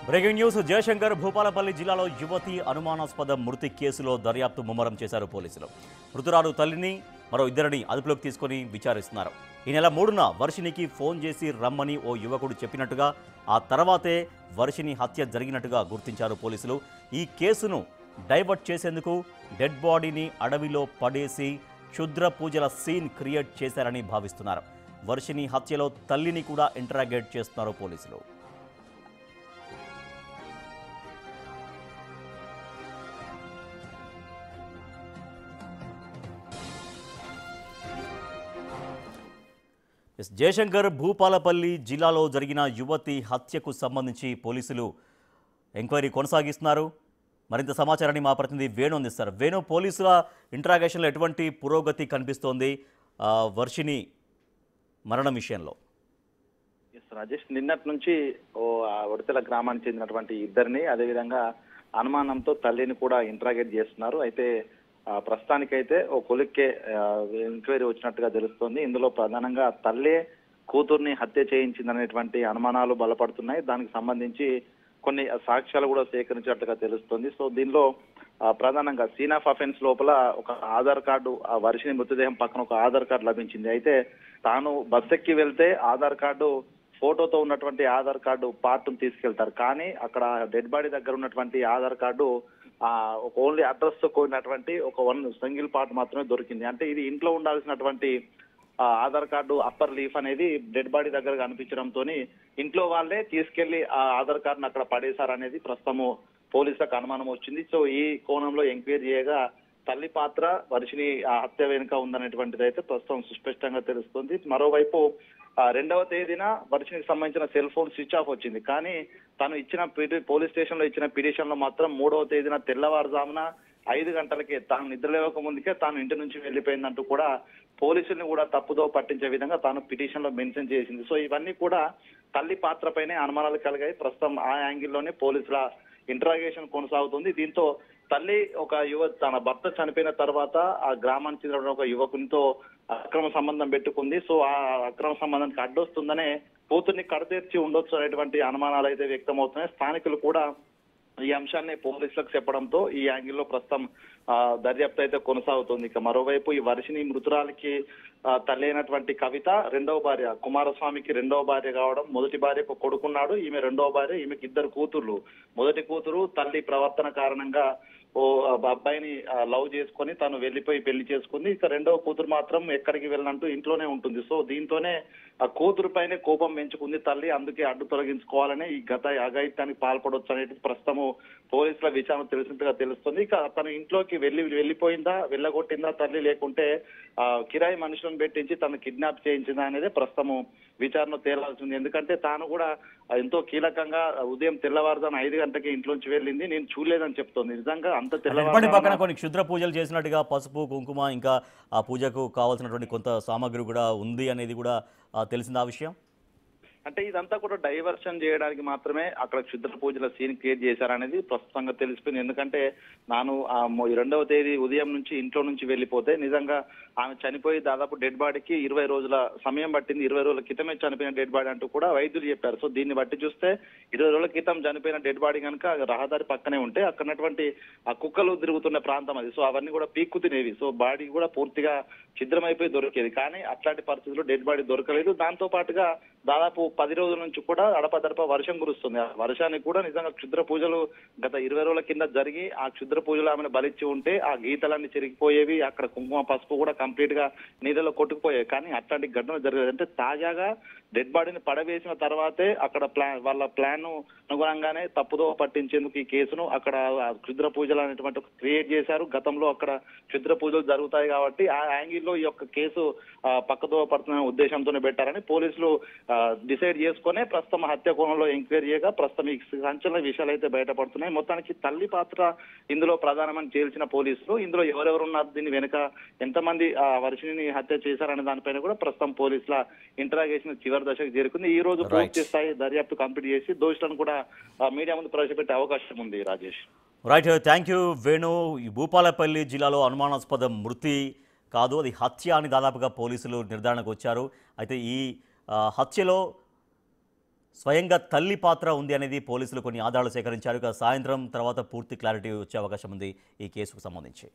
Breaking news Jayashankar Bhupalpally జిల్లాలో యువతి అనుమానాస్పద మృతి కేసులో దర్యాప్తు ముమ్మరం చేశారు పోలీసులు. మృతురాలు తల్లిని మరో ఇద్దరిని అదుపులోకి తీసుకొని విచారిస్తున్నారు. ఈ నెల 3న వర్షినికి ఫోన్ చేసి రమ్మని ఓ యువకుడు చెప్పినట్టుగా, ఆ తర్వాతే వర్షిని హత్య జరిగినట్టుగా గుర్తించారు పోలీసులు. ఈ కేసును డైవర్ట్ చేసేందుకు డెడ్ బాడీని అడవిలో పడేసి క్షుద్ర పూజల సీన్ క్రియేట్ చేశారని భావిస్తున్నారు. వర్షిని హత్యలో తల్లిని కూడా ఇంటరాగేట్ చేస్తున్నారు పోలీసులు. జయశంకర్ భూపాలపల్లి జిల్లాలో జరిగిన యువతి హత్యకు సంబంధించి పోలీసులు ఎంక్వైరీ కొనసాగిస్తున్నారు. మరింత సమాచారాన్ని మా ప్రతినిధి వేణు అందిస్తారు. వేణు, పోలీసుల ఇంటరాగేషన్లో ఎటువంటి పురోగతి కనిపిస్తోంది వర్షిని మరణం విషయంలో? రాజేష్, నిన్నటి నుంచి వడతెల గ్రామానికి చెందినటువంటి ఇద్దరిని, అదేవిధంగా అనుమానంతో తల్లిని కూడా ఇంటరాగేట్ చేస్తున్నారు. అయితే ప్రస్తుతానికైతే ఓ కొలిక్కే ఎంక్వైరీ వచ్చినట్టుగా తెలుస్తోంది. ఇందులో ప్రధానంగా తల్లే కూతుర్ని హత్య చేయించిందనేటువంటి అనుమానాలు బలపడుతున్నాయి. దానికి సంబంధించి కొన్ని సాక్ష్యాలు కూడా సేకరించినట్టుగా తెలుస్తోంది. సో దీనిలో ప్రధానంగా సీన్ ఆఫ్ అఫెన్స్ లోపల ఒక ఆధార్ కార్డు, ఆ వర్షిని మృతదేహం పక్కన ఒక ఆధార్ కార్డు లభించింది. అయితే తాను బస్ ఎక్కి వెళ్తే ఆధార్ కార్డు ఫోటోతో ఉన్నటువంటి ఆధార్ కార్డు పార్ట్ను తీసుకెళ్తారు, కానీ అక్కడ డెడ్ బాడీ దగ్గర ఉన్నటువంటి ఆధార్ కార్డు ఒక ఓన్లీ అడ్రస్ తో కూడినటువంటి ఒక సింగిల్ పార్ట్ మాత్రమే దొరికింది. అంటే ఇది ఇంట్లో ఉండాల్సినటువంటి ఆధార్ కార్డు అప్పర్ లీఫ్ అనేది డెడ్ బాడీ దగ్గర కనిపించడంతో ఇంట్లో వాళ్ళే తీసుకెళ్లి ఆ ఆధార్ కార్డును అక్కడ పడేశారనేది ప్రస్తుతము పోలీసులకు అనుమానం వచ్చింది. సో ఈ కోణంలో ఎంక్వైరీ చేయగా తల్లి పాత్ర వర్షిని హత్య వెనుక ఉందనేటువంటిది అయితే ప్రస్తుతం సుస్పష్టంగా తెలుస్తుంది. మరోవైపు 2వ తేదీన వర్షినికి సంబంధించిన సెల్ ఫోన్ స్విచ్ ఆఫ్ వచ్చింది, కానీ తను ఇచ్చిన పోలీస్ స్టేషన్ లో ఇచ్చిన పిటిషన్ లో మాత్రం 3వ తేదీన తెల్లవారుజామున 5 గంటలకే తాను నిద్రలేవక ముందుకే తాను ఇంటి నుంచి వెళ్లిపోయిందంటూ కూడా పోలీసుల్ని కూడా తప్పుదో పట్టించే విధంగా తాను పిటిషన్ లో మెన్షన్ చేసింది. సో ఇవన్నీ కూడా తల్లి పాత్రపైనే అనుమానాలు కలిగాయి. ప్రస్తుతం ఆ యాంగిల్లోనే పోలీసుల ఇంటరాగేషన్ కొనసాగుతుంది. దీంతో తల్లి తన భర్త చనిపోయిన తర్వాత ఆ గ్రామానికి చెందిన ఒక యువకునితో అక్రమ సంబంధం పెట్టుకుంది. సో ఆ అక్రమ సంబంధానికి అడ్డొస్తుందనే కూతుర్ని కడతీర్చి ఉండొచ్చు అనేటువంటి అనుమానాలు అయితే వ్యక్తమవుతున్నాయి. స్థానికులు కూడా ఈ అంశాన్ని పోలీసులకు చెప్పడంతో ఈ యాంగిల్లో ప్రస్తుతం దర్యాప్తు అయితే కొనసాగుతుంది. ఇక మరోవైపు ఈ వర్షిని మృతురాలికి తల్లి అయినటువంటి కవిత 2వ భార్య, కుమారస్వామికి 2వ భార్య కావడం, మొదటి భార్యకు కొడుకున్నాడు, ఈమె 2వ భార్య, ఈమెకి 2 కూతుర్లు. మొదటి కూతురు తల్లి ప్రవర్తన కారణంగా ఓ అబ్బాయిని లవ్ చేసుకొని తను వెళ్లిపోయి పెళ్లి చేసుకుంది. ఇక 2వ కూతురు మాత్రం ఎక్కడికి వెళ్ళనంటూ ఇంట్లోనే ఉంటుంది. సో దీంతోనే ఆ కూతురు పైనే కోపం పెంచుకుంది తల్లి, అందుకే అడ్డు తొలగించుకోవాలని ఈ అఘాయిత్యానికి పాల్పడవచ్చు అనేది ప్రస్తుతము పోలీసుల విచారణ తెలిసినట్టుగా తెలుస్తుంది. ఇక తను ఇంట్లోకి వెళ్లిపోయిందా, వెళ్ళగొట్టిందా తల్లి, లేకుంటే కిరాయి మనుషులను పెట్టించి తను కిడ్నాప్ చేయించిందా అనేది ప్రస్తుతము విచారణ తేలాల్సింది. ఎందుకంటే తాను కూడా ఎంతో కీలకంగా ఉదయం తెల్లవారుజామున 5 గంటలకి ఇంట్లోంచి వెళ్ళింది, నేను చూడలేదని చెప్తోంది. నిజంగా అంత తెల్లవారు పక్కన కొన్ని క్షుద్ర పూజలు చేసినట్టుగా పసుపు కుంకుమ ఇంకా ఆ పూజకు కావాల్సినటువంటి కొంత సామాగ్రి కూడా ఉంది అనేది కూడా తెలిసింది. ఆ విషయం అంటే ఇదంతా కూడా డైవర్షన్ చేయడానికి మాత్రమే అక్కడ క్షుద్ర పూజల సీన్ క్రియేట్ చేశారనేది ప్రస్తుతంగా తెలిసిపోయింది. ఎందుకంటే నాను 2వ తేదీ ఉదయం నుంచి ఇంట్లో నుంచి వెళ్ళిపోతే నిజంగా ఆమె చనిపోయి దాదాపు డెడ్ బాడీకి 20 రోజుల సమయం పట్టింది, 20 రోజుల క్రితమే చనిపోయిన డెడ్ బాడీ అంటూ కూడా వైద్యులు చెప్పారు. సో దీన్ని బట్టి చూస్తే 20 రోజుల క్రితం చనిపోయిన డెడ్ బాడీ కనుక రహదారి పక్కనే ఉంటే అక్కడటువంటి ఆ కుక్కలు తిరుగుతున్న ప్రాంతం అది. సో అవన్నీ కూడా పీక్కు తినేవి. సో బాడీ కూడా పూర్తిగా ఛిద్రమైపోయి దొరికేది, కానీ అట్లాంటి పరిస్థితుల్లో డెడ్ బాడీ దొరకలేదు. దాంతో పాటుగా దాదాపు 10 రోజుల నుంచి కూడా అడపదడప వర్షం కురుస్తుంది. ఆ వర్షానికి కూడా నిజంగా క్షుద్ర పూజలు గత 20 రోజుల కింద జరిగి ఆ క్షుద్ర పూజలు ఆమెను బలిచ్చి ఉంటే ఆ గీతలన్నీ చెరిగిపోయేవి, అక్కడ కుంకుమ పసుపు కూడా కంప్లీట్ గా నీళ్ళలో కొట్టుకుపోయాయి. కానీ అట్లాంటి ఘటన జరగలేదు. అంటే తాజాగా డెడ్ బాడీని పడవేసిన తర్వాతే అక్కడ వాళ్ళ ప్లాన్ అనుగుణంగానే తప్పుదో పట్టించేందుకు ఈ కేసును అక్కడ క్షుద్ర పూజలు అనేటువంటి క్రియేట్ చేశారు. గతంలో అక్కడ క్షుద్ర పూజలు జరుగుతాయి కాబట్టి ఆ యాంగిల్లో ఈ యొక్క కేసు పక్కదో పడుతున్న ఉద్దేశంతోనే పెట్టారని పోలీసులు డిసైడ్ చేసుకునే ప్రస్తుతం హత్య కోణంలో ఎంక్వైరీ చేయగా ప్రస్తుతం ఈ సంచలన విషయాలు అయితే బయటపడుతున్నాయి. మొత్తానికి తల్లి పాత్ర ఇందులో ప్రధానమని తేల్చిన పోలీసులు ఇందులో ఎవరెవరు ఉన్నారు, దీని వెనుక ఎంతమంది వర్షిని హత్య చేశారనే దానిపైన కూడా ప్రస్తుతం పోలీసుల ఇంటరాగేషన్ చివరి దశకు చేరుకుంది. ఈ రోజు పూర్తి స్థాయి దర్యాప్తు కంప్లీట్ చేసి దోషులను కూడా మీడియా ముందు ప్రవేశపెట్టే అవకాశం ఉంది. Rajesh, right, thank you Venu. ఈ భూపాలపల్లి జిల్లాలో అనుమానాస్పద మృతి కాదు, అది హత్య అని దాదాపుగా పోలీసులు నిర్ధారణకు వచ్చారు. అయితే ఈ హత్యలో స్వయంగా తల్లి పాత్ర ఉంది అనేది పోలీసులు కొన్ని ఆధారాలు సేకరించారు. ఇక సాయంత్రం తర్వాత పూర్తి క్లారిటీ వచ్చే అవకాశం ఉంది ఈ కేసుకు సంబంధించి.